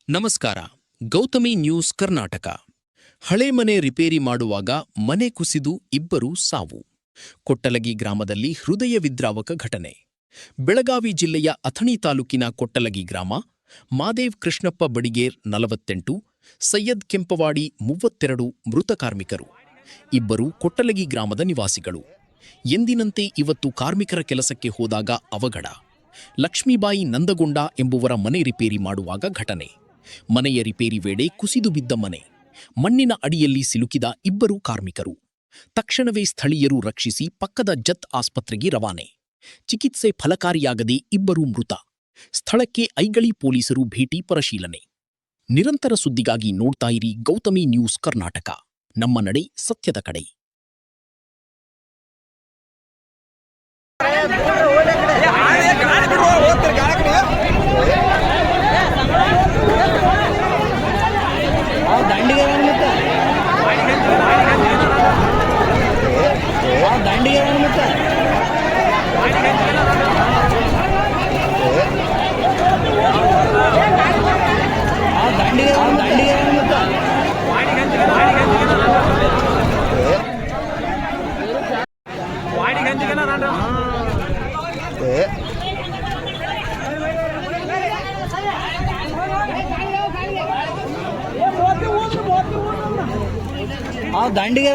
ನಮಸ್ಕಾರ. ಗೌತಮಿ ನ್ಯೂಸ್ ಕರ್ನಾಟಕ. ಹಳೆ ಮನೆ ರಿಪೇರಿ ಮಾಡುವಾಗ ಮನೆ ಕುಸಿದು ಇಬ್ಬರು ಸಾವು. ಕೊಟ್ಟಲಗಿ ಗ್ರಾಮದಲ್ಲಿ ಹೃದಯ ವಿದ್ರಾವಕ ಘಟನೆ. ಬೆಳಗಾವಿ ಜಿಲ್ಲೆಯ ಅಥಣಿ ತಾಲೂಕಿನ ಕೊಟ್ಟಲಗಿ ಗ್ರಾಮ. ಮಾದೇವ್ ಕೃಷ್ಣಪ್ಪ ಬಡಿಗೇರ್ 48, ಸೈಯದ್ ಕೆಂಪವಾಡಿ 32 ಮೃತ ಕಾರ್ಮಿಕರು. ಇಬ್ಬರು ಕೊಟ್ಟಲಗಿ ಗ್ರಾಮದ ನಿವಾಸಿಗಳು. ಎಂದಿನಂತೆ ಇವತ್ತು ಕಾರ್ಮಿಕರ ಕೆಲಸಕ್ಕೆ ಹೋದಾಗ ಅವಘಡ. ಲಕ್ಷ್ಮೀಬಾಯಿ ನಂದಗೊಂಡ ಎಂಬುವರ ಮನೆ ರಿಪೇರಿ ಮಾಡುವಾಗ ಘಟನೆ. ಮನೆಯ ರಿಪೇರಿ ವೇಳೆ ಕುಸಿದು ಬಿದ್ದ ಮನೆ. ಮಣ್ಣಿನ ಅಡಿಯಲ್ಲಿ ಸಿಲುಕಿದ ಇಬ್ಬರು ಕಾರ್ಮಿಕರು. ತಕ್ಷಣವೇ ಸ್ಥಳೀಯರು ರಕ್ಷಿಸಿ ಪಕ್ಕದ ಜತ್ ಆಸ್ಪತ್ರೆಗೆ ರವಾನೆ. ಚಿಕಿತ್ಸೆ ಫಲಕಾರಿಯಾಗದೆ ಇಬ್ಬರು ಮೃತ. ಸ್ಥಳಕ್ಕೆ ಐಗಳಿ ಪೊಲೀಸರು ಭೇಟಿ ಪರಿಶೀಲನೆ. ನಿರಂತರ ಸುದ್ದಿಗಾಗಿ ನೋಡ್ತಾ ಇರಿ ಗೌತಮಿ ನ್ಯೂಸ್ ಕರ್ನಾಟಕ. ನಮ್ಮ ನಡೆ ಸತ್ಯದ ಕಡೆ. ದಂಡಿಗೆ